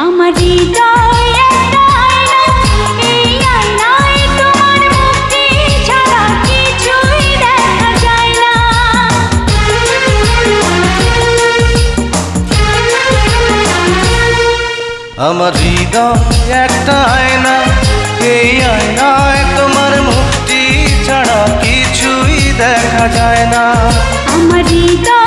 আমার হৃদয় একটা আয়না, এই আয়নায় তোমার মুক্তি ছাড়া কিছুই দেখা যায় না। আমার হৃদয় একটা আয়না, এই আয়নায় তোমার মুক্তি ছাড়া কিছুই দেখা যায় না। আমার হৃদয়